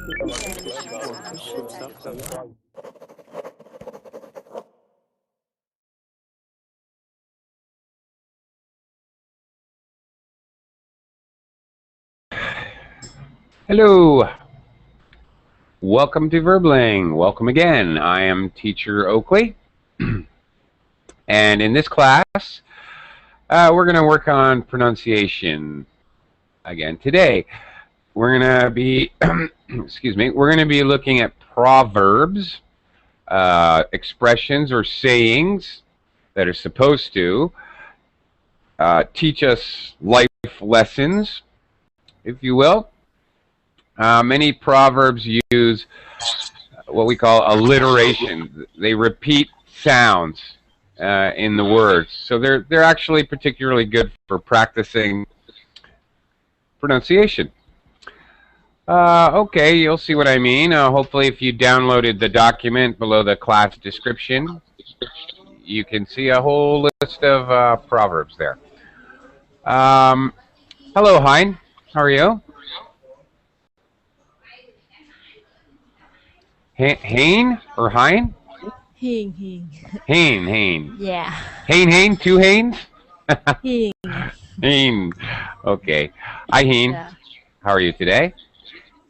Hello. Welcome to Verbling. Welcome again. I am teacher Oakley. And in this class, we're going to work on pronunciation again. Today, we're going to be, excuse me, we're going to be looking at proverbs, expressions or sayings that are supposed to teach us life lessons, if you will. Many proverbs use what we call alliteration. They repeat sounds in the words, so they're actually particularly good for practicing pronunciation. Okay, you'll see what I mean. Hopefully, if you downloaded the document below the class description, you can see a whole list of proverbs there. Hello, Hein. How are you? Hain or Hein? Hing. Hain. Yeah. Hain, two Hains? Hing. Hain. Okay. Hi, Hain. Yeah. How are you today?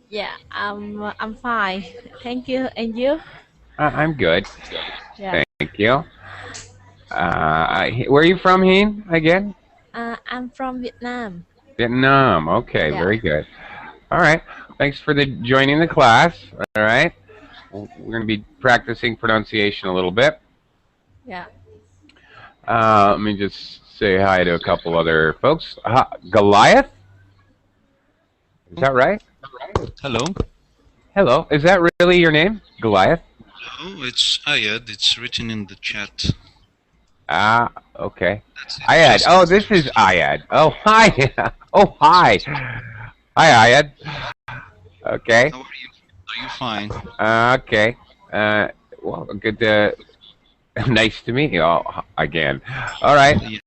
Yeah. I'm fine. Thank you. And you? I'm good. Yeah. Thank you. Where are you from, Hain, again? I'm from Vietnam. Vietnam. Okay, Yeah. very good. All right. Thanks for joining the class. All right. We're going to be practicing pronunciation a little bit. Yeah. Let me just say hi to a couple other folks. Goliath? Is that right? Hello. Hello. Is that really your name? Goliath? No, it's Ayad. It's written in the chat. Okay. Ayad. Oh, this is Ayad. Oh, hi. Oh, hi. Hi, Ayad. Okay. How are you? Are you fine? Okay. Well, good to... Nice to meet you all again. All right. Yeah.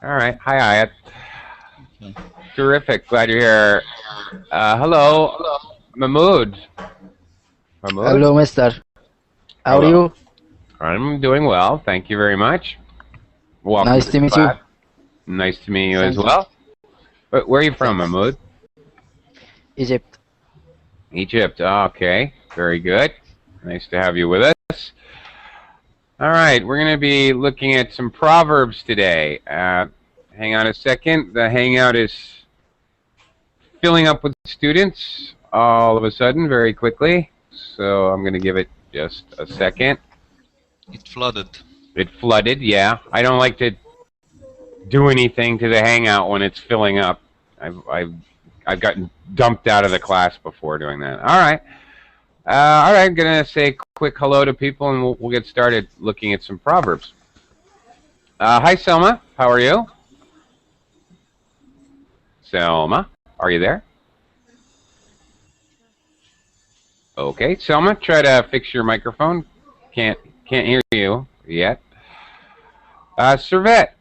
All right. Hi, Ayad. Okay. Terrific. Glad you're here. Hello, Mahmood. Mahmood? Hello, mister. How are Hello. you? I'm doing well. Thank you very much. Welcome Nice to meet you. class. Nice to meet you Thank as well. Where are you from, Thanks. Mahmood? Egypt. Egypt. Okay. Very good. Nice to have you with us. All right. We're going to be looking at some proverbs today. Hang on a second. The Hangout is filling up with students all of a sudden very quickly. So I'm going to give it just a second. It flooded. It flooded, yeah. I don't like to do anything to the Hangout when it's filling up. I've gotten dumped out of the class before doing that. All right. All right, I'm going to say a quick hello to people, and we'll get started looking at some proverbs. Hi, Selma. How are you? Selma, are you there? Okay, Selma, try to fix your microphone. Can't hear you yet. Servette.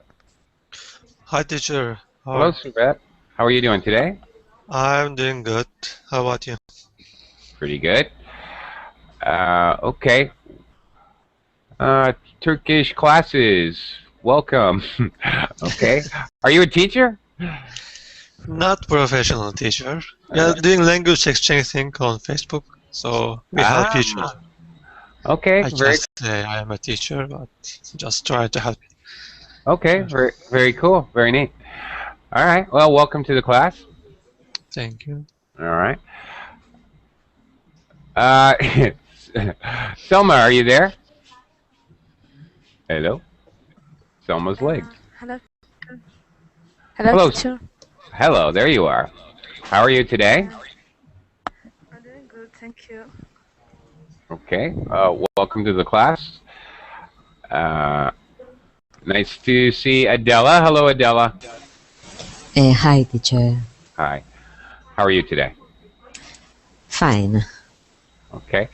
Hi, teacher. Hello, Servette. How are you doing today? I'm doing good. How about you? Pretty good. Okay. Turkish classes. Welcome. Okay. Are you a teacher? Not professional teacher. We are doing language exchange thing on Facebook, so we help each other. Okay. I can't say I am a teacher, but just try to help. Okay. Very cool. Very neat. All right. Well, welcome to the class. Thank you. All right. Selma, are you there? Hello? Selma's legs. Hello. Hello. Teacher. Hello, there you are. How are you today? I'm doing good. Thank you. Okay. Welcome to the class. Nice to see Adela. Hello, Adela. Hi, teacher. Hi. How are you today? Fine. Okay.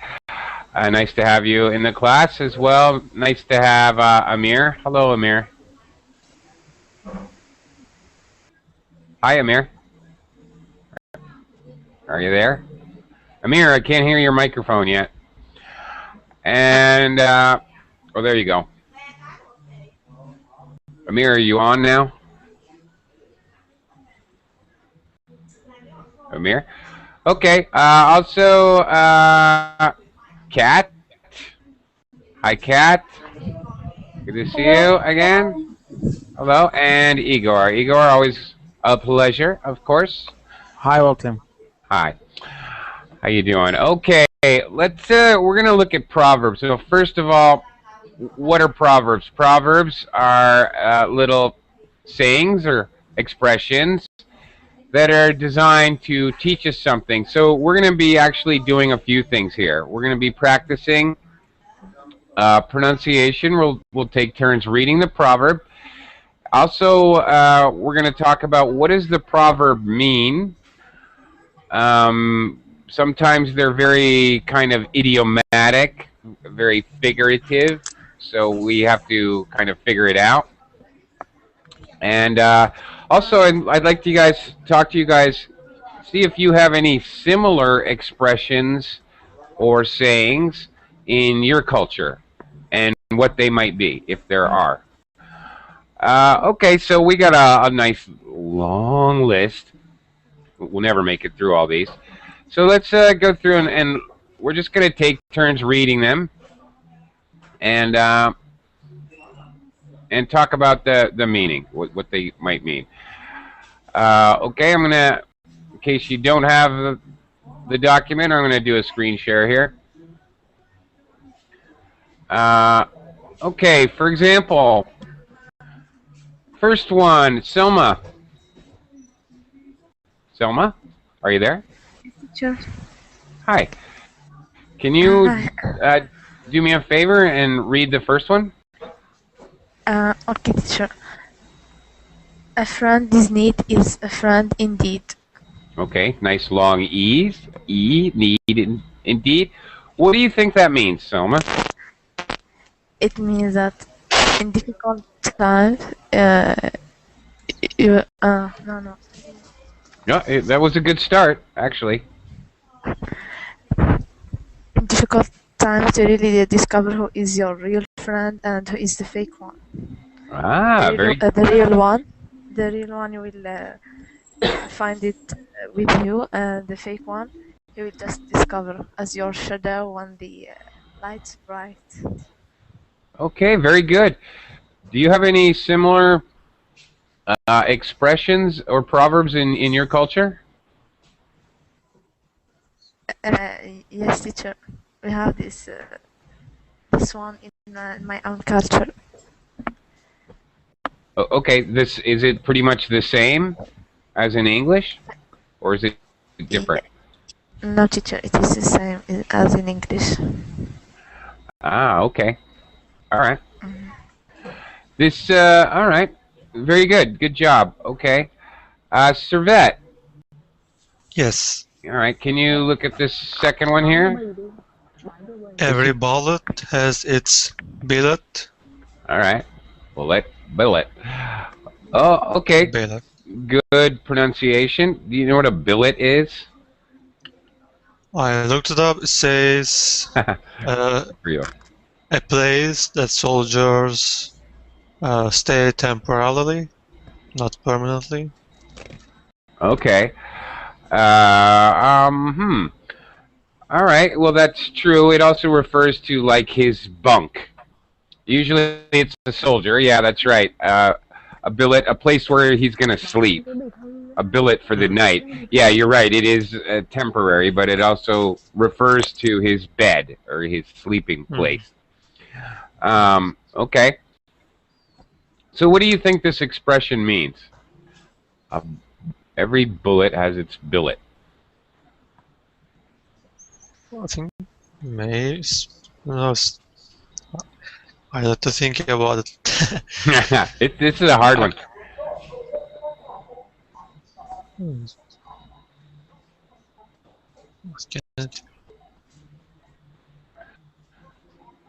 Nice to have you in the class as well. Nice to have Amir. Hello, Amir. Hi, Amir. Are you there? Amir, I can't hear your microphone yet. And, oh, there you go. Amir, are you on now? Amir? Okay, also, Kat. Hi, Kat. Good to see you again. Hello, and Igor. Igor, always a pleasure, of course. Hi, welcome. Hi. How you doing? Okay, we're gonna look at Proverbs. So first of all, what are Proverbs? Proverbs are little sayings or expressions that are designed to teach us something. So we're gonna be actually doing a few things here. We're gonna be practicing pronunciation. We'll take turns reading the proverb. Also, we're going to talk about what does the proverb mean. Sometimes they're very kind of idiomatic, very figurative, so we have to kind of figure it out. And also, I'd like to talk to you guys, see if you have any similar expressions or sayings in your culture and what they might be, if there are. Okay, so we got a nice long list. We'll never make it through all these. So let's go through and we're just going to take turns reading them and talk about the meaning, what they might mean. Okay, I'm going to, in case you don't have the document, I'm going to do a screen share here. Okay, for example, first one, Selma. Selma, are you there? Sure. Hi. Can you Hi. do me a favor and read the first one? Okay, teacher. A friend is need is a friend indeed. Okay, nice long E's. Need, indeed. What do you think that means, Selma? It means that in difficult times, no. No, that was a good start, actually. In difficult times, you really discover who is your real friend and who is the fake one. Ah, The real one you will find it with you, and the fake one you will just discover as your shadow when the light's bright. Okay, very good. Do you have any similar expressions or proverbs in your culture? Yes, teacher. We have this one in my own culture. Okay, is it pretty much the same as in English, or is it different? No, teacher. It is the same as in English. Ah, okay. All right. Mhm. All right. Very good. Good job. Okay. Servette. Yes. All right. Can you look at this second one here? Every bullet has its billet. All right. Billet. Oh, okay. Billet. Good pronunciation. Do you know what a billet is? I looked it up. It says Real. a place that soldiers stay temporarily, not permanently. Okay. All right. Well, that's true. It also refers to like his bunk. Usually, it's a soldier. Yeah, that's right. A billet, a place where he's gonna sleep. A billet for the night. Yeah, you're right. It is temporary, but it also refers to his bed or his sleeping place. Okay. So, what do you think this expression means? Every bullet has its billet. I think maybe. No, I have to think about it. This is a hard one.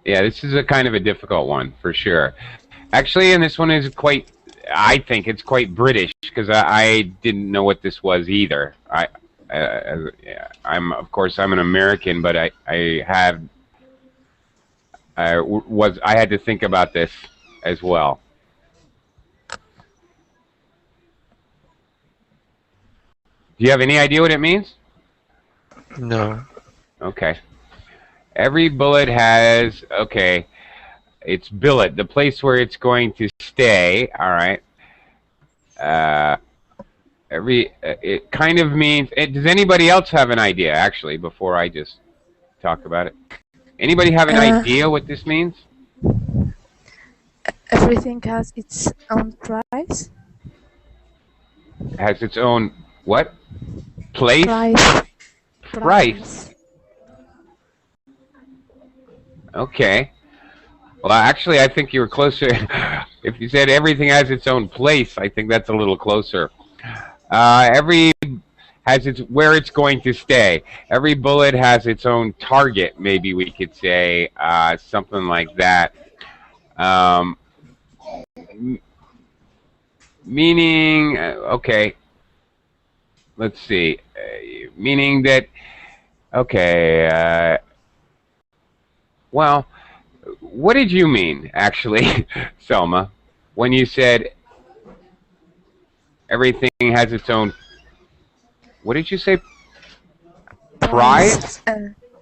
Yeah, this is a kind of a difficult one for sure. Actually, and this one is I think it's quite British because I didn't know what this was either. Of course, I'm an American, but I had to think about this as well. Do you have any idea what it means? No. Okay. Every bullet has, okay, it's billet, the place where it's going to stay, all right. It kind of means, does anybody else have an idea, actually, before I just talk about it? Anybody have an idea what this means? Everything has its own price. Has its own, what? Place? Price. Okay. Well, actually, I think you were closer. If you said everything has its own place, I think that's a little closer. Every has its where it's going to stay. Every bullet has its own target. Maybe we could say something like that. Meaning, okay. Let's see. Meaning that, okay. Well, what did you mean, actually, Selma, when you said everything has its own? What did you say? Price?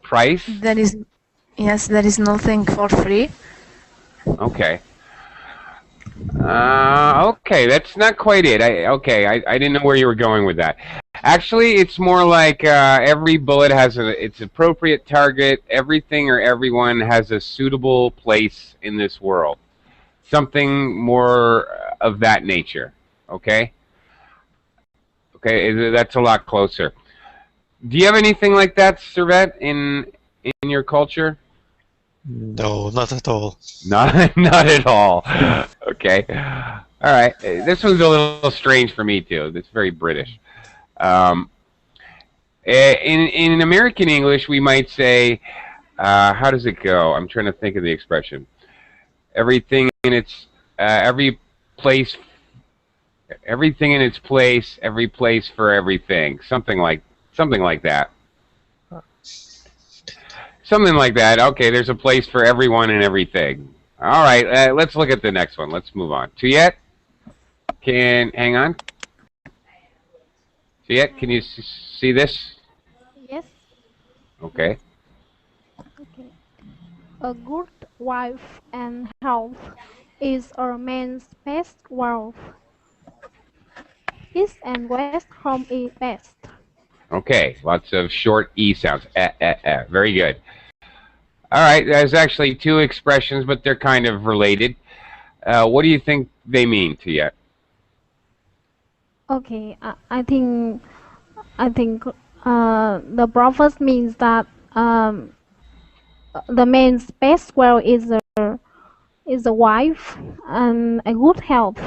Price? There is, yes, there is nothing for free. Okay. Okay, that's not quite it. I didn't know where you were going with that. Actually, it's more like every bullet has its appropriate target. Everything or everyone has a suitable place in this world. Something more of that nature. Okay? Okay, that's a lot closer. Do you have anything like that, Servet, in your culture? No, not at all. Not at all. Okay. All right. This one's a little strange for me too. It's very British. In American English, we might say, how does it go? I'm trying to think of the expression. Everything in its every place, everything in its place, every place for everything. Something like that. Something like that. Okay, there's a place for everyone and everything. All right, let's look at the next one. Let's move on. Tuyet, hang on. Tuyet, can you see this? Yes. Okay. Okay. A good wife and health is a man's best wealth. East and west home is best. Okay, lots of short E sounds. Very good. All right, there's actually two expressions, but they're kind of related. What do you think they mean, Tuyet? Okay, I think the Proverbs means that the man's best wealth is a wife and a good health.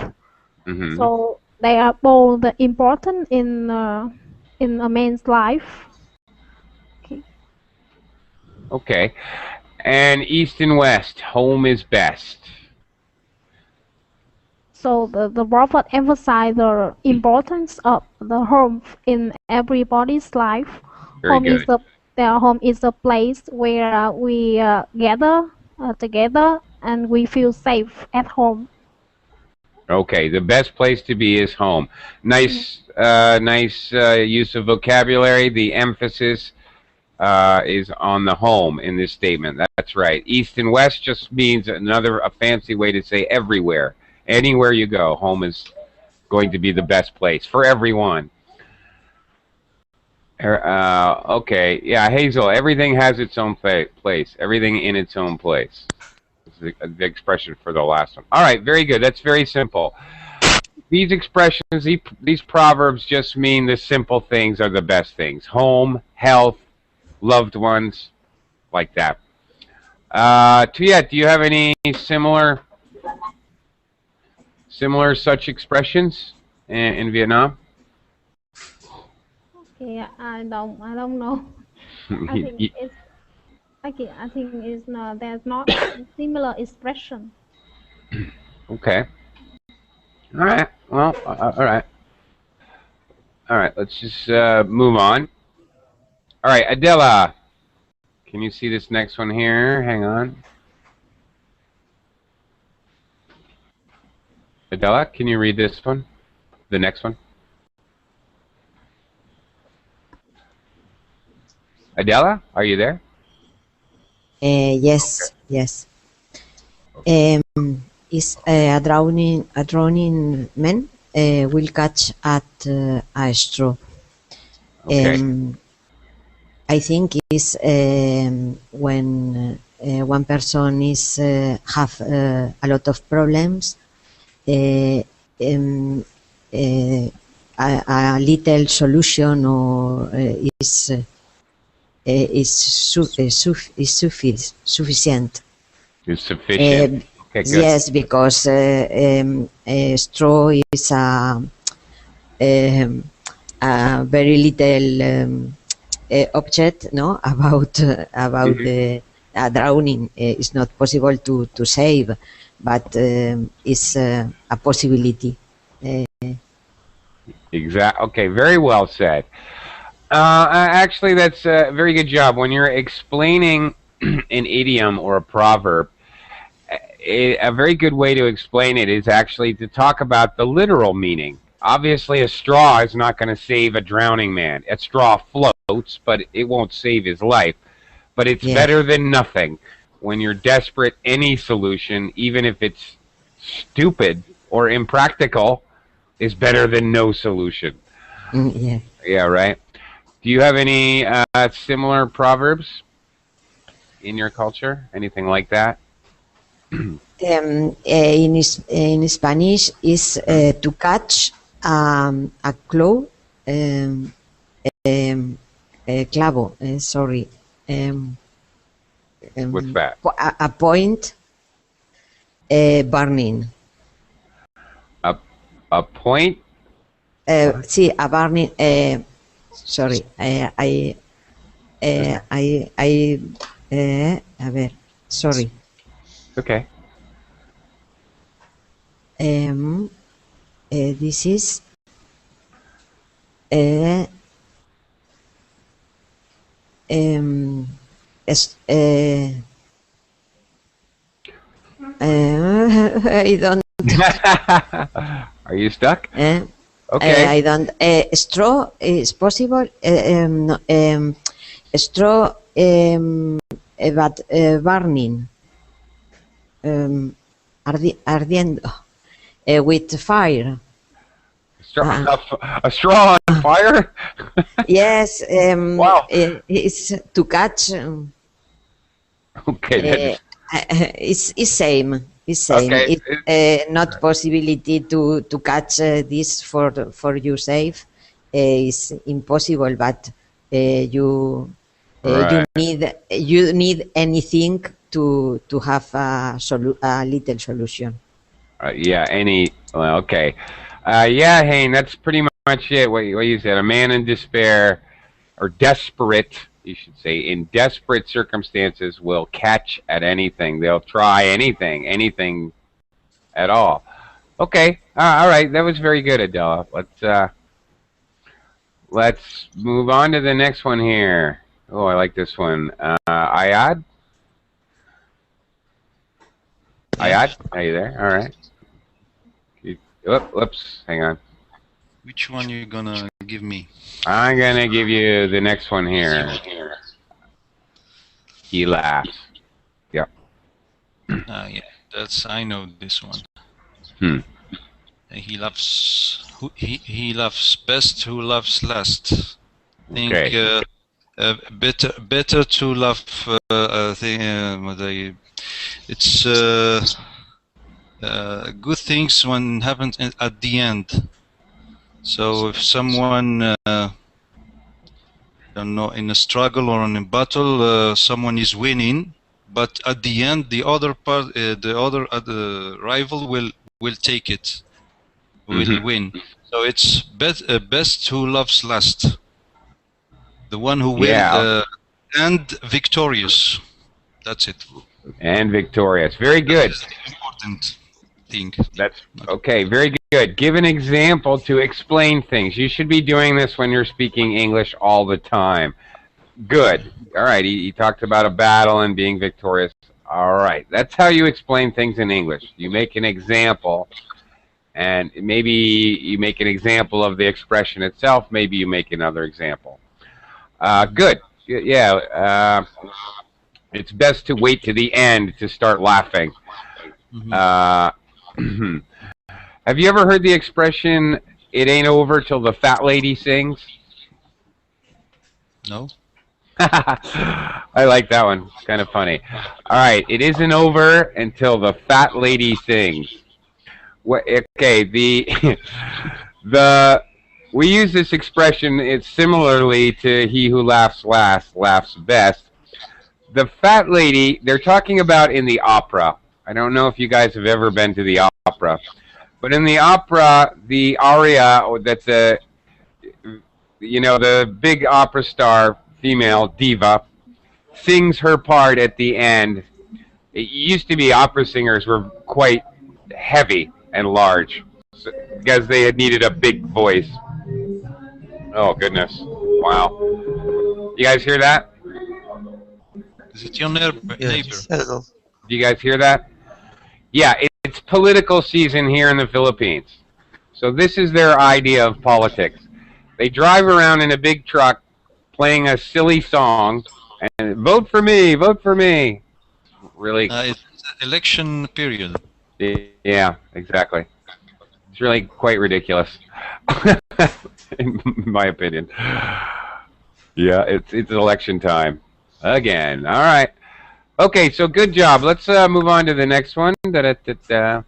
Mm-hmm. So they are both important in a man's life. Okay. Okay. And east and west, home is best. So the prophet emphasized the importance of the home in everybody's life. Very good. Their home is a place where we gather together and we feel safe at home. Okay, the best place to be is home. Nice, nice use of vocabulary. The emphasis is on the home in this statement. That's right. East and west just means a fancy way to say everywhere. Anywhere you go, home is going to be the best place for everyone. Okay, yeah, Hazel, everything has its own place. Everything in its own place. This is the expression for the last one. All right, very good. That's very simple. These expressions, these proverbs just mean the simple things are the best things. Home, health, loved ones, like that. Tuyet, do you have any similar such expressions in Vietnam? Okay, I don't know. I think it's not. There's not a similar expression. Okay. All right. Well, all right. All right, let's just move on. All right, Adela, can you see this next one here? Hang on. Adela, can you read this one? The next one? Adela, are you there? Yes, yes. Is a drowning man will catch at a straw. Okay. I think is when one person is have a lot of problems. A little solution or is sufficient. It's sufficient. Okay, good. Yes, because straw is a very little object, no, about the drowning. It's not possible to save, but it's a possibility. Exactly. Okay, very well said. Actually, that's a very good job. When you're explaining an idiom or a proverb, a very good way to explain it is actually to talk about the literal meaning. Obviously, a straw is not going to save a drowning man. A straw floats, but it won't save his life. But it's better than nothing. When you're desperate, any solution, even if it's stupid or impractical, is better than no solution. Yeah. Yeah, right. Do you have any similar proverbs in your culture? Anything like that? In Spanish is to catch a claw, clavo. Sorry. What's that? A point burning. A point? Sí, a burning. Sorry, a ver, sorry. Okay. This is I don't. Are you stuck? Okay. I don't. Straw is possible. No, straw, but burning. Ardiendo with fire. A straw on fire? Yes. Wow. It's to catch. Okay. It's same. It's same. Okay. It's not possibility to catch this for you safe. It's impossible, but you Right. you need anything to have a little solution. Yeah, well, okay. Yeah, Hayne, that's pretty much it. What you said. A man in despair, or desperate, you should say, in desperate circumstances will catch at anything. They'll try anything at all. Okay. All right. That was very good, Adela. Let's move on to the next one here. Oh, I like this one. Ayad? Ayad? Are you there? All right. Whoops. Hang on. Which one you gonna give me? I'm going to give you the next one here. He laughs. Yeah. Yeah, I know this one. He loves best who loves last. I think better to love. It's good things when happen at the end. So if someone, don't know, in a struggle or in a battle, someone is winning, but at the end the other part, the rival will take it, will win. So it's best who loves last, the one who will and victorious. That's it. And victorious. Very good. That's the important thing. That's okay. Very good. good. Give an example to explain things. You should be doing this when you're speaking English all the time. Good. All right. He talked about a battle and being victorious. All right. That's how you explain things in English. You make an example, and maybe you make an example of the expression itself. Maybe you make another example. Good. Yeah. It's best to wait to the end to start laughing. Have you ever heard the expression, "It ain't over till the fat lady sings"? No. I like that one. It's kind of funny. All right. It isn't over until the fat lady sings. Okay. We use this expression. It's similarly to "He who laughs last laughs best." The fat lady, they're talking about in the opera. I don't know if you guys have ever been to the opera, but in the opera, the aria, that's the big opera star, female diva, sings her part at the end. It used to be opera singers were quite heavy and large because they had needed a big voice. Oh, goodness. Wow. You guys hear that? Is it your neighbor? Yes, a little. Do you guys hear that? Yeah, it's political season here in the Philippines. So this is their idea of politics. They drive around in a big truck playing a silly song and vote for me, vote for me. Really? It's election period. Yeah, exactly. It's really quite ridiculous, in my opinion. Yeah, it's election time. Again. All right. Okay, so good job. Let's move on to the next one. Da-da-da-da.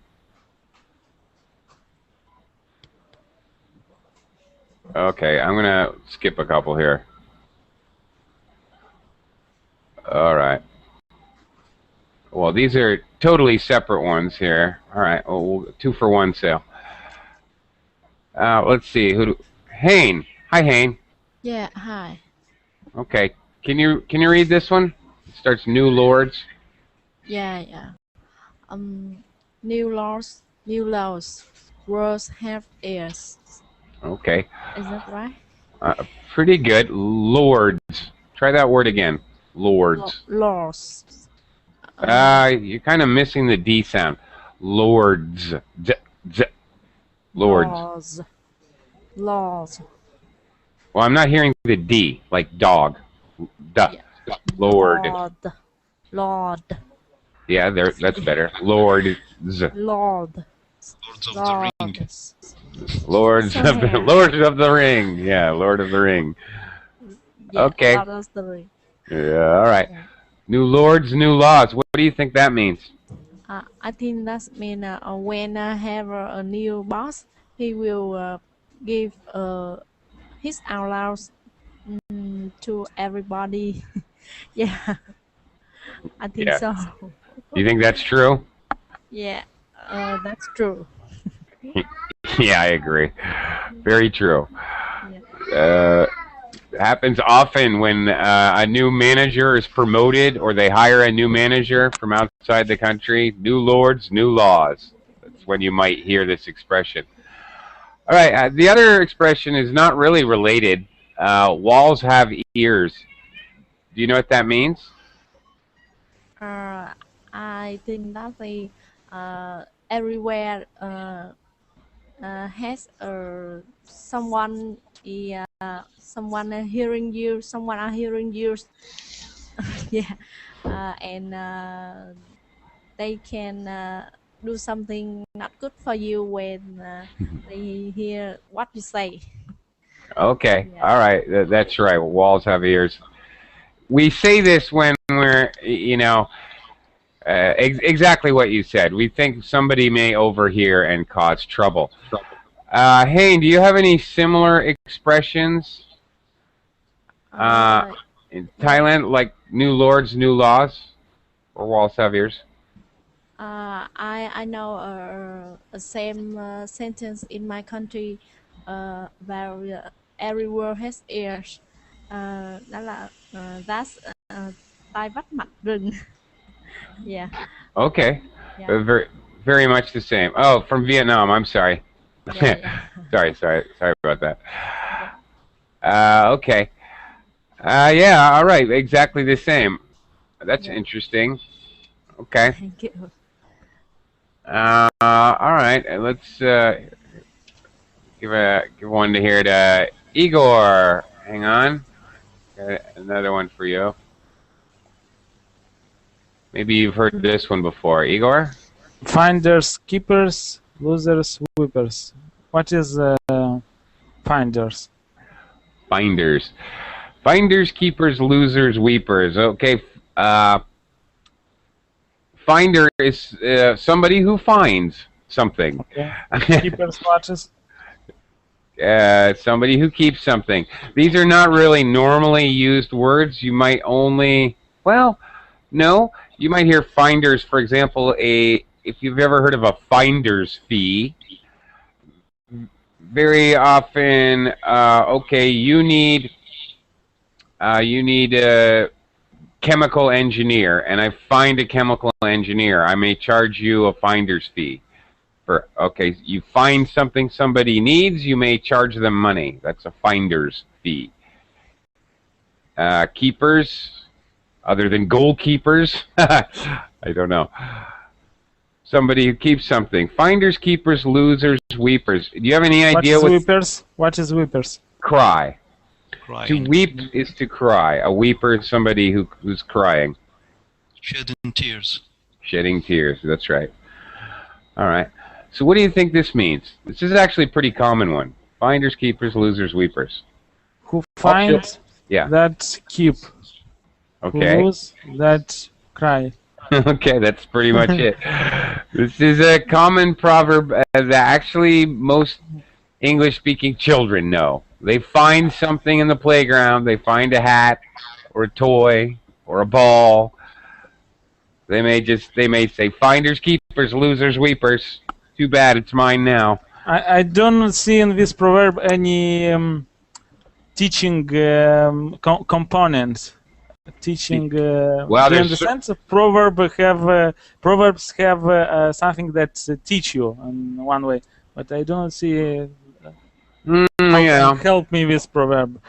Okay, I'm going to skip a couple here. All right. Well, these are totally separate ones here. All right. Well, 2-for-1 sale. Let's see. Hane. Hi, Hane. Yeah, hi. Okay. Can you read this one? It starts new lords. Yeah. New laws, words have ears. Okay. Is that right? Pretty good. Lords. Try that word again. Lords. Laws. You're kind of missing the D sound. Lords. Lords. Laws. Well, I'm not hearing the D, like dog. Duh. Yeah. Lord. Lord. Yeah, that's better. Lords. Lord. Lords of the Ring. Lords of the Ring. Yeah, Lord of the Ring. Yeah, Okay. Lord of the Ring. Yeah, all right. Yeah. New lords, new laws. What do you think that means? I think that means when I have a new boss, he will give his allowance to everybody. Yeah, I think Yeah. so. You think that's true? Yeah, that's true. Yeah, I agree. Very true. Yeah. Happens often when a new manager is promoted or they hire a new manager from outside the country. New lords, new laws. That's when you might hear this expression. All right, the other expression is not really related. Walls have ears. Do you know what that means? I think that the everywhere has someone someone hearing you, someone are hearing you. Yeah, and they can do something not good for you when they hear what you say. Okay, Yeah. all right, that's right. Walls have ears. We say this when we're, exactly what you said. We think somebody may overhear and cause trouble. Hayne, do you have any similar expressions in Thailand, like new lords, new laws, or walls have ears? I know a same sentence in my country where every word has ears. Đó là that's tai vách mặt rừng. Yeah. Okay, Yeah. very much the same. Oh, from Vietnam. I'm sorry. Yeah. Sorry about that. Okay. Yeah, all right, exactly the same. That's Yeah. interesting. Okay. Thank you. All right, let's give one to here to Igor. Hang on, got another one for you. Maybe you've heard this one before, Igor. Finders, keepers, losers, whippers. What is finders? Finders, keepers, losers, weepers. Okay. Finder is somebody who finds something. Okay. Keepers, watches. Somebody who keeps something. These are not really normally used words. You might only, well, no. You might hear finders, for example, if you've ever heard of a finder's fee. Very often, okay, you need a chemical engineer, and I find a chemical engineer. I may charge you a finder's fee. Okay, you find something somebody needs, you may charge them money. That's a finder's fee. Keepers, other than goalkeepers, I don't know. Somebody who keeps something. Finders, keepers, losers, weepers. Do you have any idea what is weepers? What is weepers? Cry. Crying. To weep is to cry. A weeper is somebody who's crying. Shedding tears. Shedding tears, that's right. All right. So what do you think this means? This is actually a pretty common one. Finders, keepers, losers, weepers. Who finds Yeah. that keep. Okay. Who lose that cry. Okay, that's pretty much it. This is a common proverb that actually most English-speaking children know. They find something in the playground. They find a hat or a toy or a ball. They may say finders, keepers, losers, weepers. Too bad it's mine now. I don't see in this proverb any teaching components. Teaching. Well, do you there's understand? Proverbs have something that teach you in one way, but I don't see. Yeah. Help me with proverb.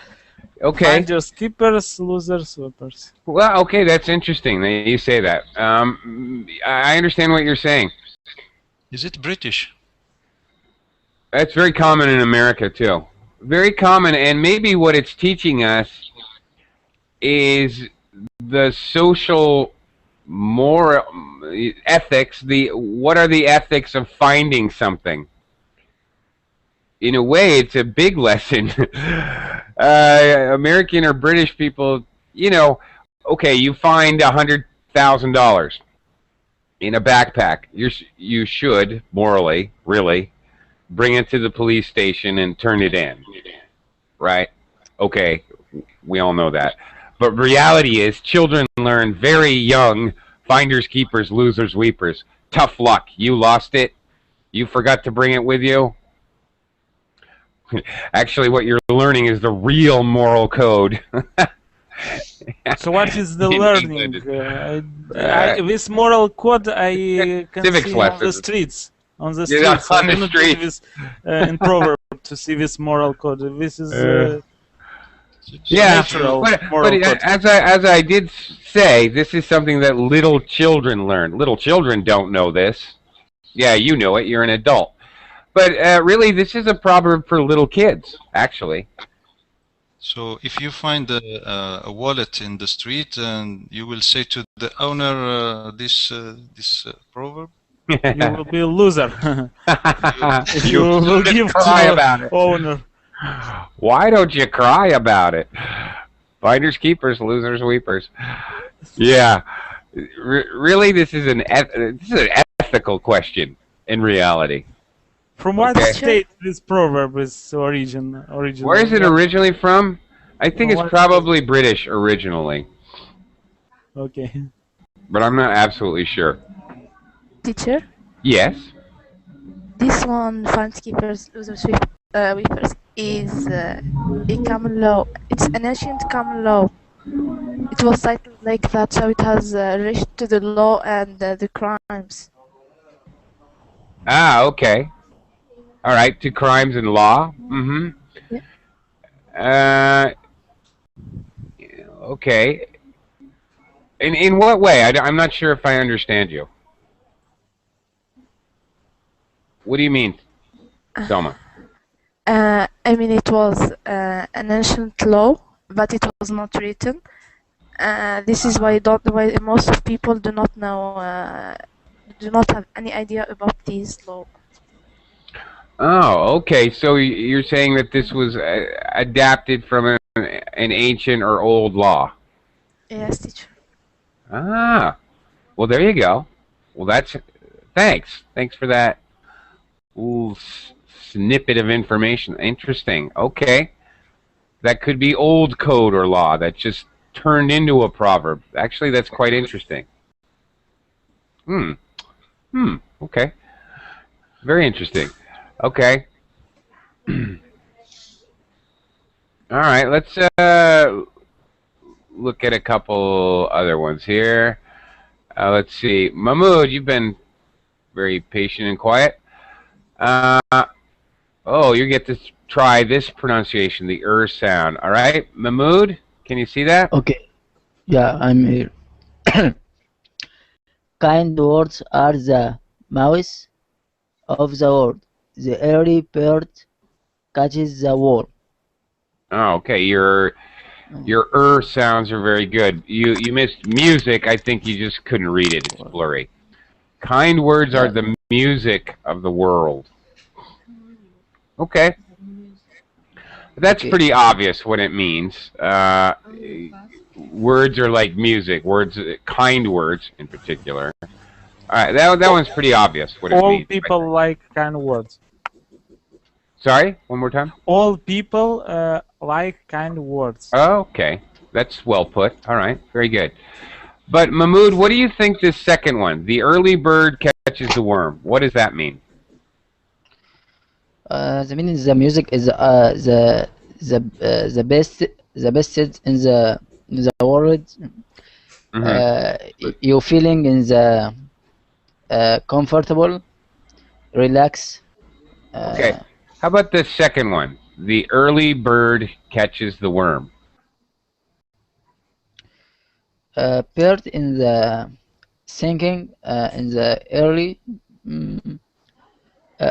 Okay. Finders, keepers, losers, weepers. Well, okay, that's interesting that you say that. I understand what you're saying. Is it British? That's very common in America too. Very common, and maybe what it's teaching us is the social moral ethics. What are the ethics of finding something? In a way, it's a big lesson. American or British people, okay, you find $100,000 in a backpack. You should morally, really, bring it to the police station and turn it in, right? Okay, we all know that. But reality is, children learn very young, finders, keepers, losers, weepers. Tough luck. You lost it. You forgot to bring it with you. Actually, what you're learning is the real moral code. So what is the learning? This moral code I can Civics see lessons. on the streets. On the Yeah, streets. on I the cannot streets. do this in proverb to see this moral code. This is Yeah, natural but moral code. as I did say, this is something that little children learn. Little children don't know this. Yeah, you know it. You're an adult. But really, this is a proverb for little kids, actually. So if you find a wallet in the street, and you will say to the owner this proverb, You will be a loser. You will give cry to about the it. owner. Why don't you cry about it? Finders, keepers, losers, weepers. Yeah, really, this is an ethical question in reality. From what Okay. state this proverb is original? Where is it originally from? I think it's What- probably British originally, Okay. but I'm not absolutely sure. Teacher, Yes. this one, finds keepers, losers, weepers, is a common law. It's an ancient common law. It was titled like that, so it has reached to the law and the crimes. Ah, okay. All right, to crimes and law. Mm-hmm. Yeah. Okay. In what way? I'm not sure if I understand you. What do you mean, Selma? I mean, it was an ancient law, but it was not written. This is why most of people do not know, do not have any idea about this law. Oh, okay. So you're saying that this was adapted from an ancient or old law? Yes, teacher. Ah, well, there you go. Well, thanks. Thanks for that little snippet of information. Interesting. Okay. That could be old code or law that just turned into a proverb. Actually, that's quite interesting. Okay. Very interesting. Okay. All right, let's look at a couple other ones here. Let's see. Mahmoud, you've been very patient and quiet. You get to try this pronunciation, the sound. All right, Mahmoud, can you see that? Okay. Yeah, I'm here. Kind words are the mouth of the word. The early bird catches the worm. Oh, okay. Your sounds are very good. You missed music. I think you just couldn't read it. It's blurry. Kind words are the music of the world. Okay. That's pretty obvious what it means. Words are like music. Kind words in particular. All right, that one's pretty obvious what it All means. people like kind words. Sorry, one more time. All people like kind words. Oh, okay, that's well put. All right, very good. But Mahmoud, what do you think this second one? The early bird catches the worm. What does that mean? The meaning is the music is the best in the world. You feeling in the comfortable, relax. Okay. How about the second one? The early bird catches the worm. Bird in the singing in the early.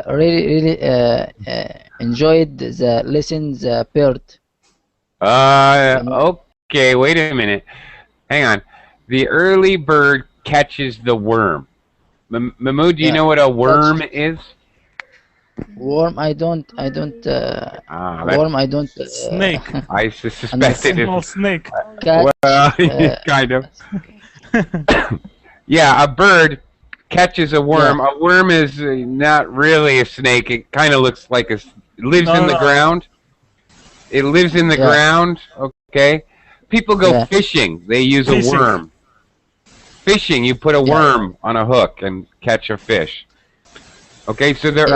Really enjoyed the listen the bird. Okay, wait a minute. Hang on. The early bird catches the worm. Mahmoud, do you know what a worm is? Worm, I don't. Worm, I don't. Snake. I suspected it. Small snake. Cat, Well, kind of. Yeah, a bird catches a worm. Yeah. A worm is not really a snake. It kind of looks like it lives in the ground. It lives in the ground. Okay. People go fishing. They use a worm. Fishing, you put a worm on a hook and catch a fish. Okay, so the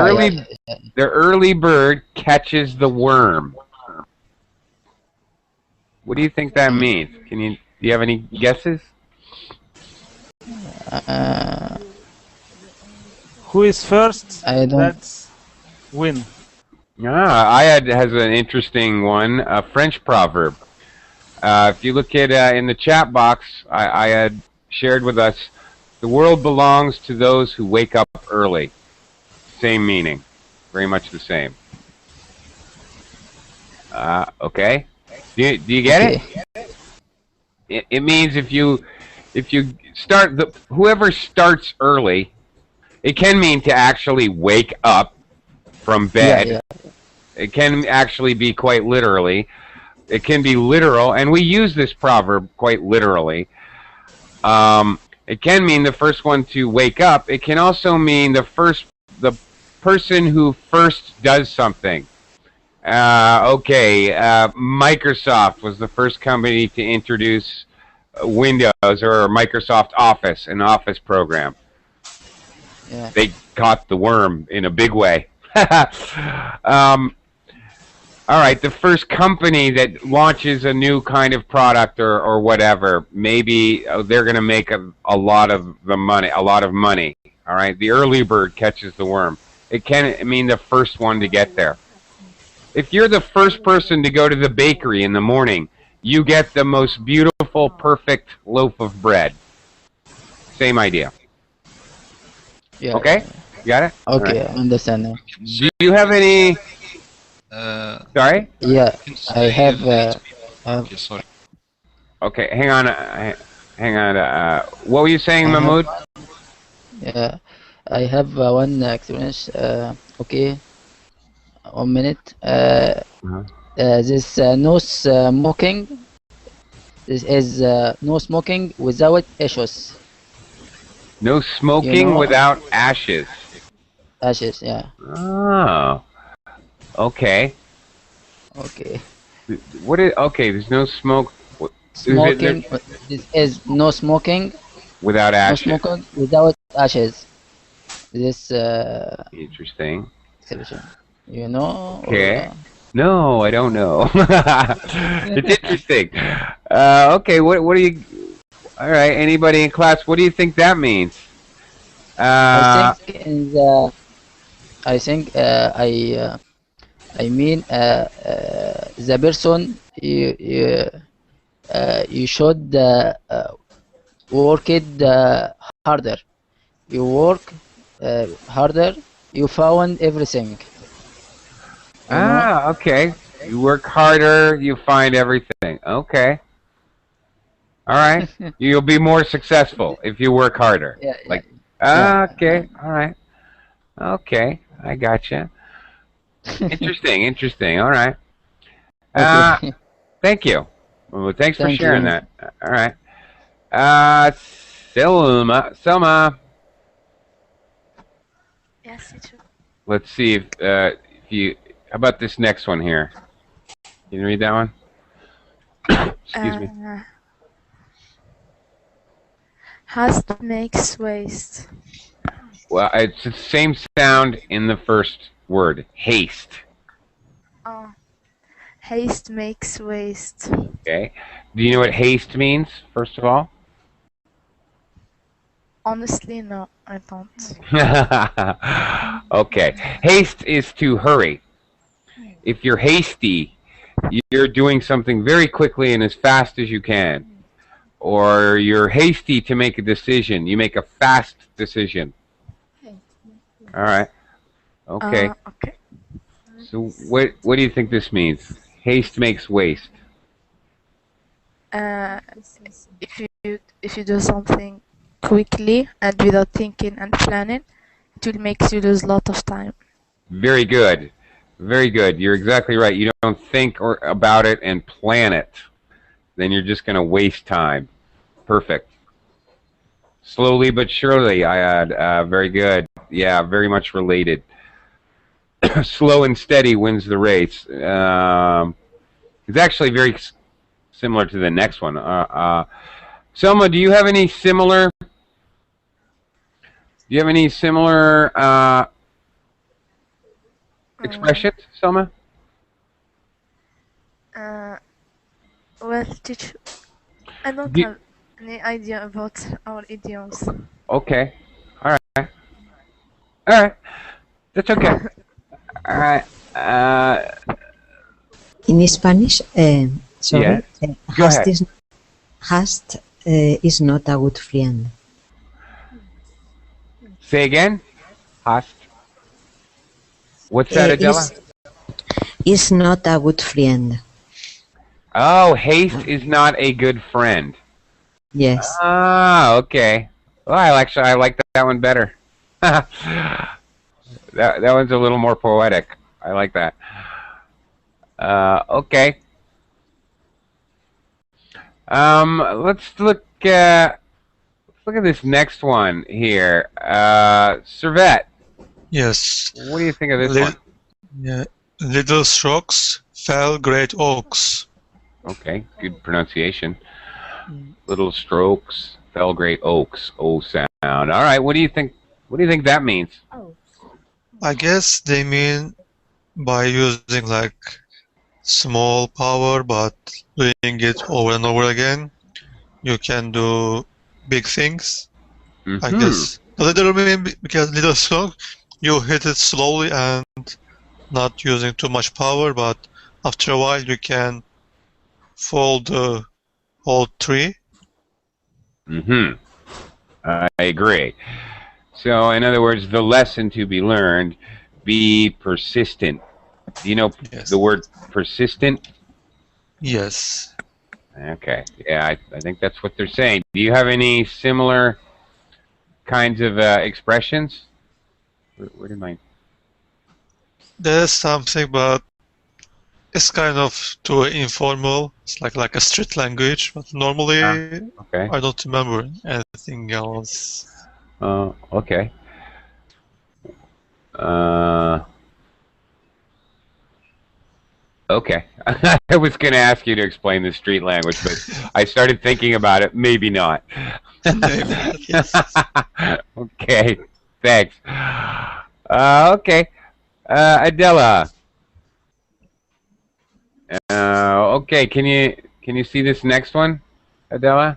early bird catches the worm. What do you think that means? Do you have any guesses? Who is first? I don't. That's win. Ayad has an interesting one, a French proverb. If you look at in the chat box, I had shared with us, the world belongs to those who wake up early. Same meaning, very much the same. Okay, do you get it? It means if you start whoever starts early, it can mean to actually wake up from bed. It can actually be quite literally. It can be literal, and we use this proverb quite literally. It can mean the first one to wake up. It can also mean the person who first does something. Microsoft was the first company to introduce Windows or Microsoft Office, an office program. Yeah. They caught the worm in a big way. All right, the first company that launches a new kind of product or whatever, maybe they're going to make a lot of money. All right, the early bird catches the worm. It can mean the first one to get there. If you're the first person to go to the bakery in the morning, you get the most beautiful, perfect loaf of bread. Same idea. Yeah. Okay? You got it? All Okay, right. I understand now. Do you have any... Sorry? Yeah, I have. Okay, sorry. Okay, hang on. Hang on. What were you saying, Mahmoud? Yeah, I have one experience. Okay, 1 minute. This no smoking. This is no smoking without ashes. No smoking without ashes. Ashes, yeah. Oh. Okay. Okay. What is... Okay, there's no smoke... Smoking. This is no smoking. Without ashes. No smoking without ashes. This Interesting. exhibition. You know? Okay. Or, No, I don't know. It's interesting. Okay, what do you... All right, anybody in class, what do you think that means? I think in the... I mean the person you should work it harder. You work harder. You found everything. Okay. You work harder, you find everything. Okay. All right. You'll be more successful if you work harder. Yeah. Like, yeah. okay. All right. Okay. I gotcha. Interesting. All right. Okay. Thank you. Well, thanks for Thank sharing you. that. All right. Selma. Yes, teacher. Let's see if you... How about this next one here? Can you read that one? Excuse me. Haste makes waste. Well, it's the same sound in the first word. Haste. Haste makes waste. Okay. Do you know what haste means, first of all? Honestly, no, I don't. Okay. Haste is to hurry. If you're hasty, you're doing something very quickly and as fast as you can. Or you're hasty to make a decision. You make a fast decision. All right. Okay. Okay. So what do you think this means? Haste makes waste. If you do something quickly and without thinking and planning, it will make you lose a lot of time. Very good. Very good. You're exactly right. You don't think about it and plan it. Then you're just going to waste time. Perfect. Slowly but surely, I add. Very good. Yeah, very much related. Slow and steady wins the race. It's actually very similar to the next one. Selma, do you have any similar... expressions, Selma? Well, teacher, I don't have any idea about our idioms. Okay. All right. That's okay. All right. In Spanish, sorry, Go ahead. haste is not a good friend. Say again. Haste. What's that, Adela? Is not a good friend. Oh, haste is not a good friend. Yes. Ah, okay. Well, I like that one better. that one's a little more poetic. I like that. Okay. Let's look at this next one here. Servette. Yes. What do you think of this one? Yeah. Little strokes fell great oaks. Okay, good pronunciation. Little strokes fell great oaks. O sound. All right. What do you think? What do you think that means? I guess they mean by using like small power, but doing it over and over again, you can do big things. I guess. Literally, because little stroke you hit it slowly and not using too much power, but after a while you can fold the whole tree. I agree. So, in other words, the lesson to be learned: be persistent. Do you know Yes. the word persistent? Yes. Okay. Yeah, I think that's what they're saying. Do you have any similar kinds of expressions? Where did my... There's something, but it's kind of too informal. It's like a street language, but normally okay. I don't remember anything else. Okay. Okay. I was going to ask you to explain the street language, but I started thinking about it. Maybe not. Yes. Okay. Thanks. Okay. Adela. Okay. Can you see this next one, Adela?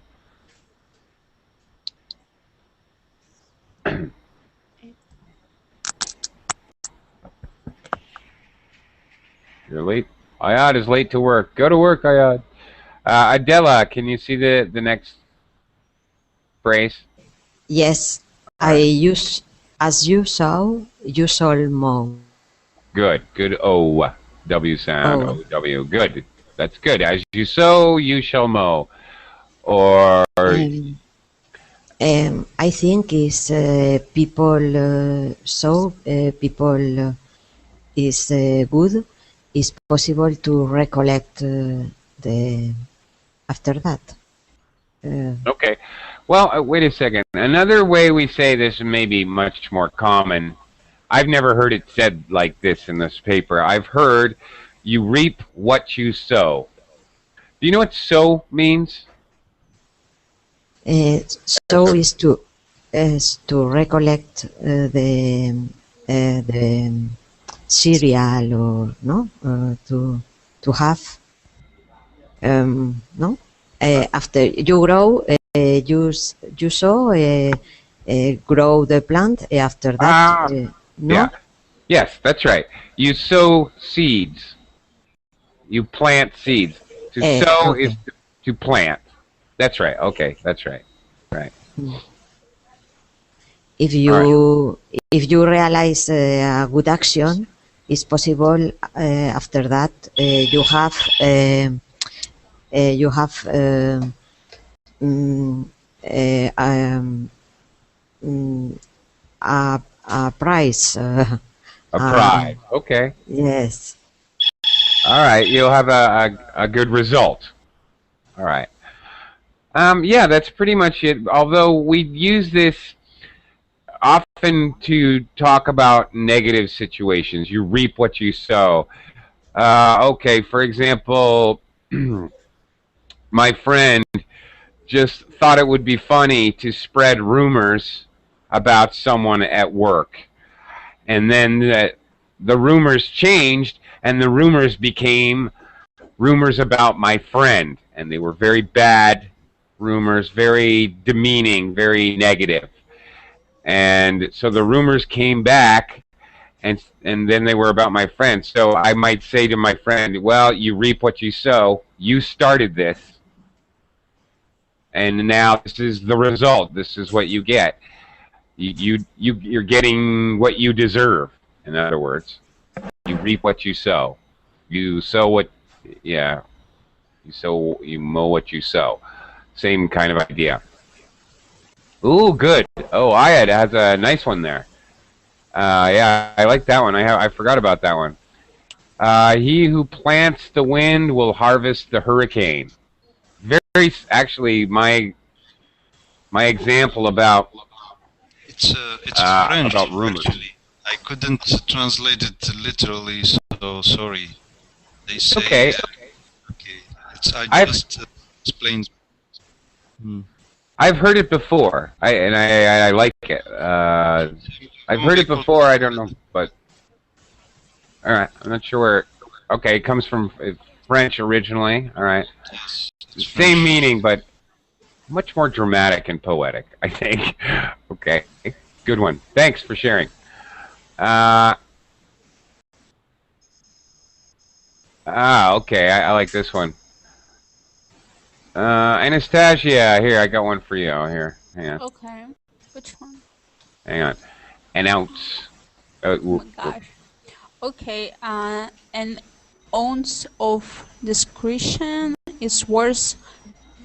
You're late. Ayad is late to work. Go to work, Ayad. Adela, can you see the next phrase? Yes, All I right. use, as you saw, you shall mow. Good. Good O. W sound. Oh. O-W. Good. That's good. As you sow, you shall mow. Or... I think is people so people is good. Is possible to recollect the after that. Okay. Well, wait a second. Another way we say this may be much more common. I've never heard it said like this in this paper. I've heard you reap what you sow. Do you know what sow means? So is to recollect the cereal or no to have no after you grow you sow grow the plant after that no. Yeah. Yes, that's right. You sow seeds. You plant seeds. To sow Okay. is to plant. That's right. Okay, that's right. Right. If you realize a good action, it's possible after that you have a prize. A prize. Okay. Yes. All right. You'll have a good result. All right. Yeah, that's pretty much it. Although we use this often to talk about negative situations. You reap what you sow. Okay, for example, my friend just thought it would be funny to spread rumors about someone at work. And then the rumors changed, and the rumors became rumors about my friend. And they were very bad rumors, very demeaning, very negative. And so the rumors came back, and then they were about my friend. So I might say to my friend, well, you reap what you sow. You started this, and now this is the result. This is what you get. You're getting what you deserve. In other words, you reap what you sow. You sow what, yeah. You mow what you sow. Same kind of idea. Ooh, good. Oh, Ayad has a nice one there. Yeah, I like that one. I forgot about that one. He who plants the wind will harvest the hurricane. Very actually, my example about It's French about rumors. actually. I couldn't translate it literally, so sorry. They say Okay. okay. I just explained. I've heard it before. I like it. I've heard it before. I don't know, but all right. I'm not sure where. Okay, it comes from French originally. All right, Yes, same meaning, but much more dramatic and poetic, I think. Okay, good one. Thanks for sharing. Okay, I like this one. Anastasia, here, I got one for you. Here, hang on. Okay. Which one? Hang on. An ounce. Oh my gosh. Okay, an ounce of discretion is worth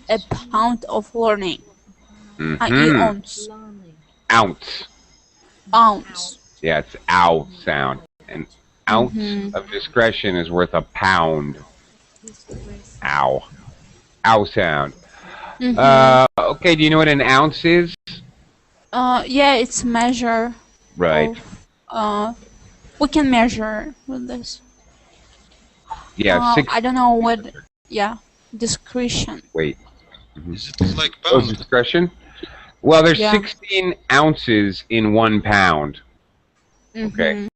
a pound of learning. Ounce. Ounce. Ounce. Yeah, it's ow sound. An ounce of discretion is worth a pound. Ow. Ow sound. Okay, do you know what an ounce is? Yeah, it's a measure. Right. We can measure with this. Yeah, I don't know what. Yeah, discretion. Wait. Is it like pound? Discretion? Well, there's Yeah. 16 ounces in 1 pound. Okay.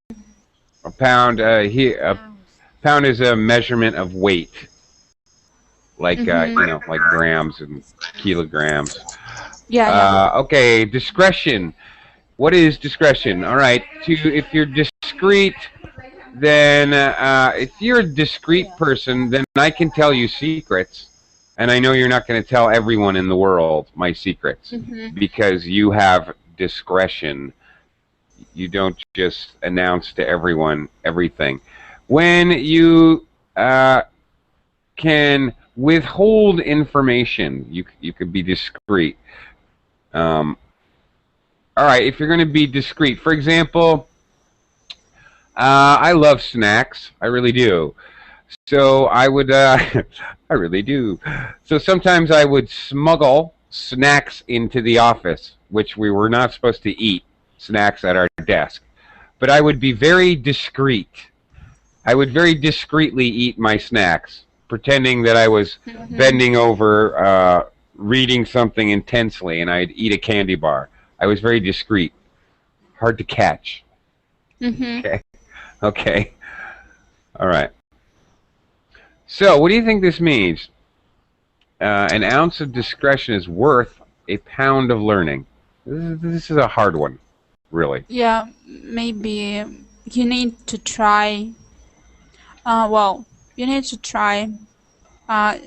A pound. A pound is a measurement of weight. Like you know, like grams and kilograms. Yeah. Okay, discretion. What is discretion? All right. If you're discreet, then if you're a discreet person, then I can tell you secrets, and I know you're not going to tell everyone in the world my secrets because you have discretion. You don't just announce to everyone everything. When you can withhold information, you could be discreet. All right, if you're going to be discreet, for example, I love snacks. I really do. So I would, I really do. So sometimes I would smuggle snacks into the office, which we were not supposed to eat snacks at our desk. But I would be very discreet. I would very discreetly eat my snacks, pretending that I was bending over, reading something intensely, and I'd eat a candy bar. I was very discreet. Hard to catch. Okay. Okay. All right. So, what do you think this means? An ounce of discretion is worth a pound of learning. This is a hard one, really. Yeah, maybe you need to try. Well, you need to try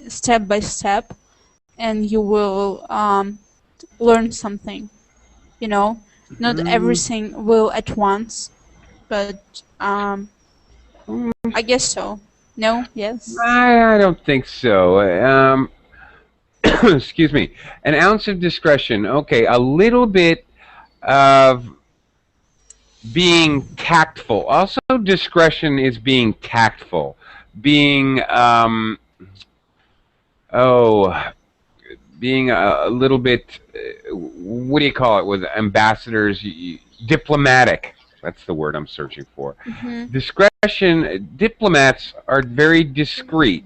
step by step, and you will learn something. You know, not everything will at once, but I guess so. No? Yes? I don't think so. Excuse me. An ounce of discretion. Okay, a little bit of being tactful. Also, discretion is being tactful. Being, being a little bit, what do you call it with ambassadors? Diplomatic. That's the word I'm searching for. Discretion, diplomats are very discreet,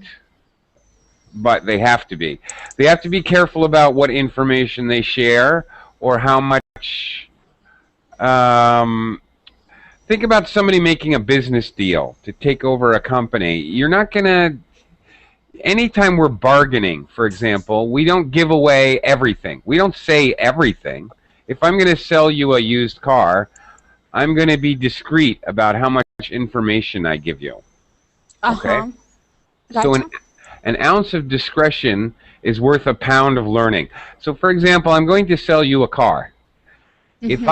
but they have to be. They have to be careful about what information they share or how much. Think about somebody making a business deal to take over a company. You're not going to. Anytime we're bargaining, for example, we don't give away everything. We don't say everything. If I'm going to sell you a used car, I'm going to be discreet about how much information I give you. Okay? Gotcha. So an ounce of discretion is worth a pound of learning. So, for example, I'm going to sell you a car. If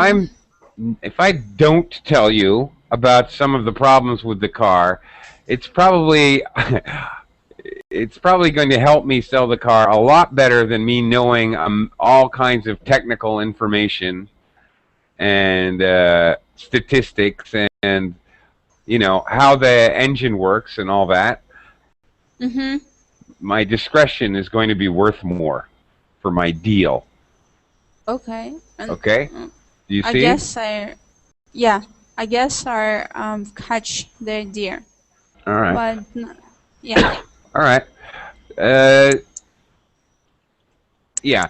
I don't tell you about some of the problems with the car, it's probably going to help me sell the car a lot better than me knowing all kinds of technical information and statistics and you know how the engine works and all that. My discretion is going to be worth more for my deal. Okay. Okay. Do you see? I guess I catch the idea. All right. But yeah. All right. Yeah.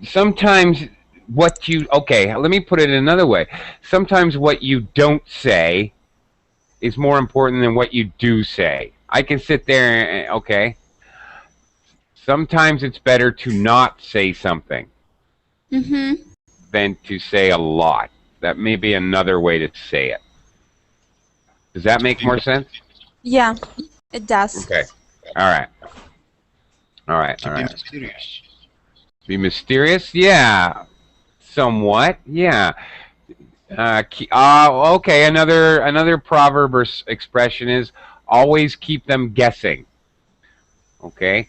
Sometimes what you let me put it another way. Sometimes what you don't say is more important than what you do say. I can sit there and sometimes it's better to not say something than to say a lot. That may be another way to say it. Does that make more sense? Yeah, it does. Okay. All right. All right. To All be right. mysterious. Be mysterious? Yeah. Somewhat. Yeah. Okay. Another proverb or expression is always keep them guessing. Okay.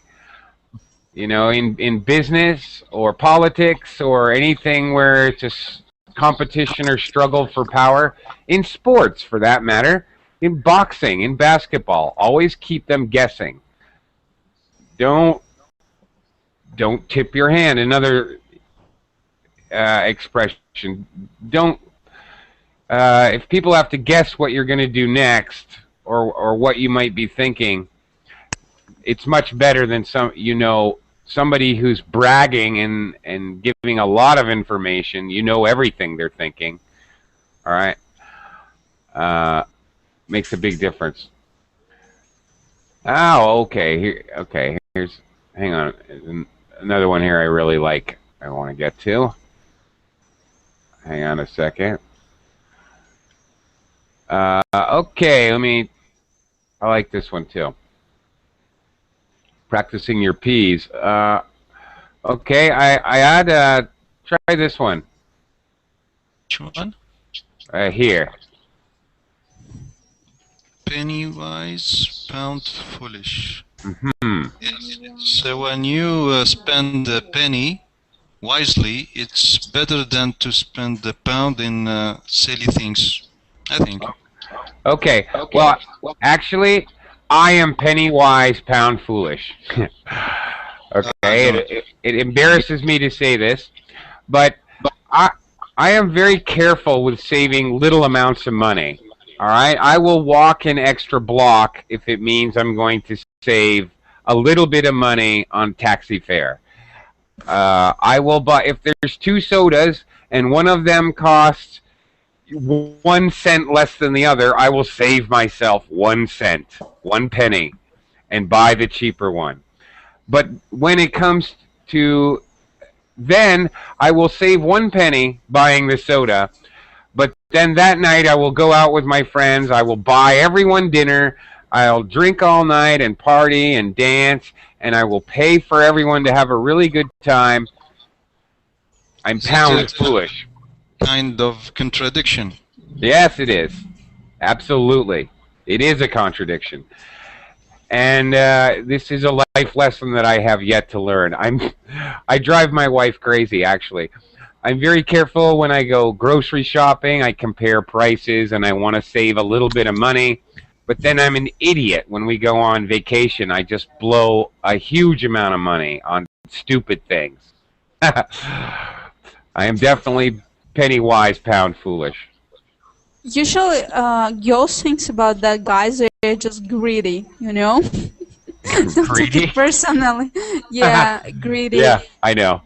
You know, in business or politics or anything where it's a competition or struggle for power, in sports for that matter, in boxing, in basketball, always keep them guessing. Don't tip your hand. Another expression. Don't if people have to guess what you're going to do next or what you might be thinking, it's much better than somebody who's bragging and giving a lot of information. You know everything they're thinking. All right, makes a big difference. Oh, okay. Here's. Hang on. Another one here I really like. I want to get to. Hang on a second. Okay, I like this one too. Practicing your P's. Okay, I had try this one. Which one? Here. Penny wise, pound foolish. Mm-hmm. Yes. So when you spend a penny wisely, it's better than to spend a pound in silly things, I think. Okay. Well, actually, I am penny wise, pound foolish. Okay. It embarrasses me to say this, but I am very careful with saving little amounts of money. All right. I will walk an extra block if it means I'm going to save a little bit of money on taxi fare. I will buy if there's 2 sodas and one of them costs 1 cent less than the other. I will save myself 1 cent, 1 penny, and buy the cheaper one. But when it comes to then, I will save 1 penny buying the soda. But then that night, I will go out with my friends. I will buy everyone dinner. I'll drink all night and party and dance, and I will pay for everyone to have a really good time. I'm pound foolish. Kind of contradiction. Yes, it is. Absolutely. It is a contradiction. And this is a life lesson that I have yet to learn. I drive my wife crazy, actually. I'm very careful when I go grocery shopping. I compare prices, and I want to save a little bit of money. But then I'm an idiot when we go on vacation. I just blow a huge amount of money on stupid things. I am definitely penny wise, pound foolish. Usually, girls thinks about that guys are just greedy, you know? Don't take Greedy? it personally. Yeah, greedy. Yeah, I know.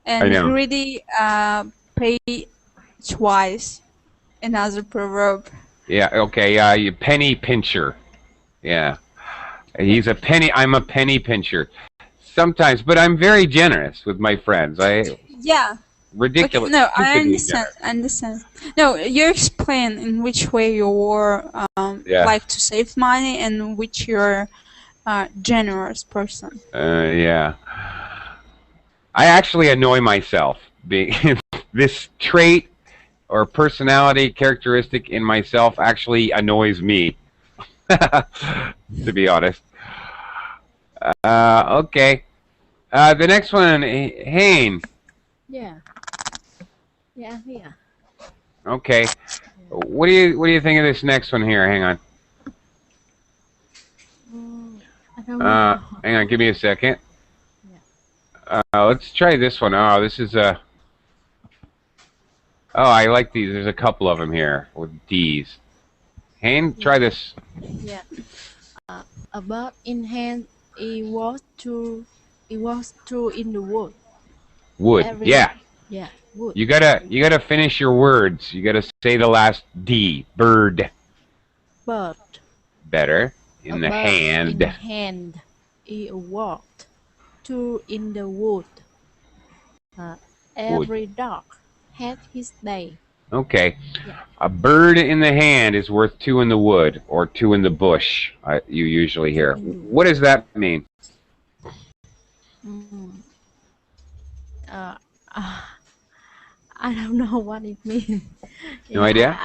And I know. greedy pay twice. Another proverb. Yeah, okay, you penny pincher. Yeah. I'm a penny pincher. Sometimes, but I'm very generous with my friends. Yeah. Ridiculous. Okay, no, I stupidly understand. generous. I understand. No, you explain in which way you like to save money and which you're generous person. Yeah. I actually annoy myself being this trait or personality characteristic in myself actually annoys me. To be honest. Okay. The next one, Hane. Yeah. Yeah, yeah. Okay. What do you think of this next one here? Hang on. I don't know. Hang on. Give me a second. Let's try this one. Oh, this is a. Oh, I like these. There's a couple of them here with D's. Hane, try this. Yeah. A bird in hand. It was true in the wood. Wood. Yeah. Yeah. Wood. You gotta finish your words. You gotta say the last D. Bird. Bird. Better. In the hand. In the hand. It walked. Two in the wood. Every dog had his day. Okay. Yeah. A bird in the hand is worth two in the wood, or two in the bush. You usually hear. In the What does that mean? mm, uh, uh, I don't know what it means. No Yeah, idea.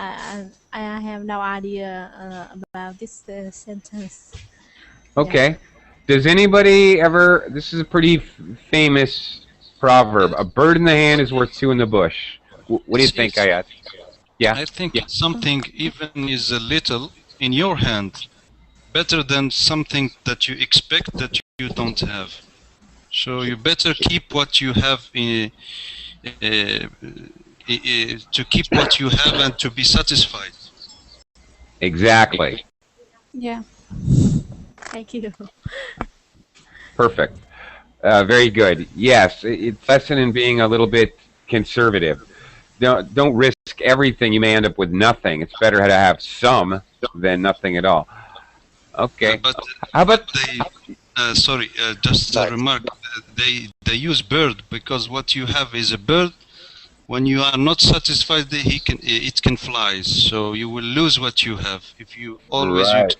I have no idea about this sentence. Yeah. Okay. Does anybody ever? This is a pretty famous proverb. A bird in the hand is worth two in the bush. What do you think, It's Ayat? Yeah. I think something even is a little in your hand better than something that you expect that you don't have. So you better keep what you have to keep what you have and to be satisfied. Exactly. Yeah. Thank you. Perfect. Very good. Yes, it's a lesson in being a little bit conservative. Don't risk everything. You may end up with nothing. It's better to have some than nothing at all. Okay. But How about they sorry, just a remark. They use bird because what you have is a bird. When you are not satisfied, it can fly. So you will lose what you have if you always right? use.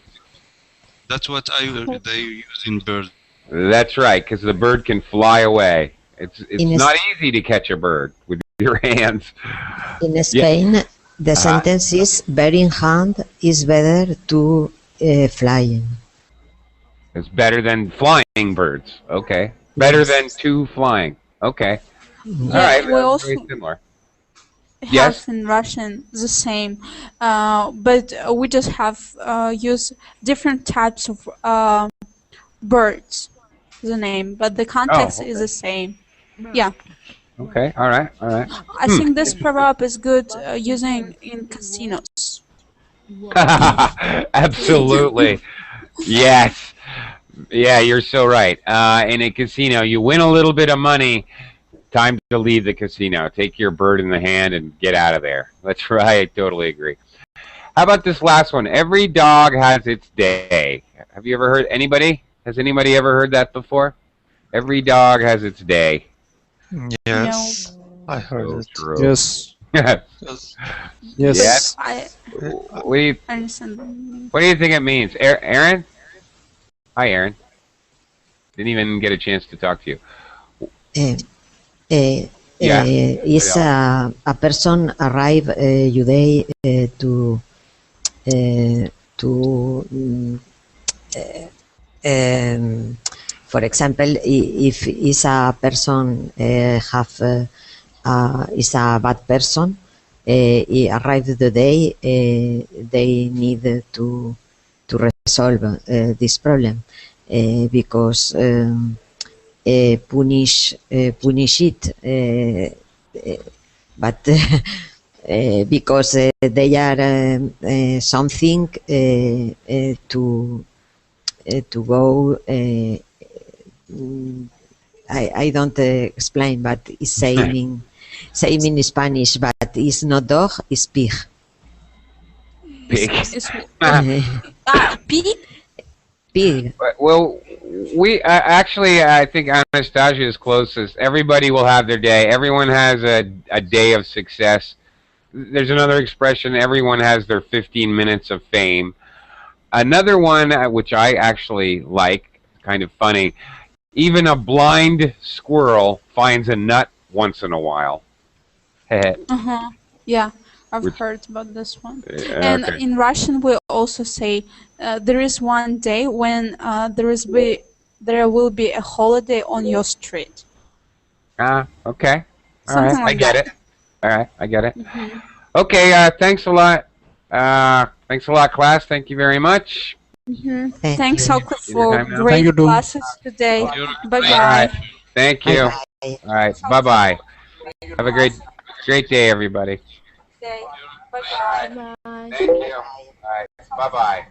That's what they use in bird. That's right, because the bird can fly away. It's In, not easy to catch a bird with your hands. in Spain, the Uh-huh. sentence is bird in hand is better to flying. It's better than flying birds. Okay. Better than two flying. Okay. Mm. All right. We Very also similar. have Yes. in Russian the same, but we just have use different types of birds. The name, but the context is okay. the same. Yeah, Okay. All right. All right. I think this proverb is good using in casinos. Absolutely. Yes. Yeah, you're so right. In a casino, you win a little bit of money. Time to leave the casino. Take your bird in the hand and get out of there. That's right. I totally agree. How about this last one? Every dog has its day. Have you ever heard anybody? Has anybody ever heard that before? Every dog has its day. Yes, I heard So it. true. Yes. Yes. Yes. Yes. I understand. What do you think it means? Aaron? Hi, Aaron. Didn't even get a chance to talk to you. Yeah. Is a person arrive you day to for example, if is a person have is a bad person, he arrived the day they need to resolve this problem because punish it, but because they are something to go. I don't explain, but it's saying in Spanish, but it's not dog, it's pig. Pig. Pig? Pig. Well, we actually, I think Anastasia is closest. Everybody will have their day. Everyone has a day of success. There's another expression, everyone has their 15 minutes of fame. Another one, which I actually like, kind of funny, even a blind squirrel finds a nut once in a while. Yeah, I've heard about this one. And in Russian, we also say there is one day when there will be a holiday on your street. Okay. All Something right, like I get that. it. All right, I get it. Mhm. Okay, thanks a lot. Thanks a lot, class. Thank you very much. Thanks, you. Oakley, Your for time now. great Thank you, Dom. classes today. Bye All bye. right. Thank you. Bye. All right. Bye-bye. Have a great day, everybody. Bye bye. Bye. Thank you. All right. Bye-bye.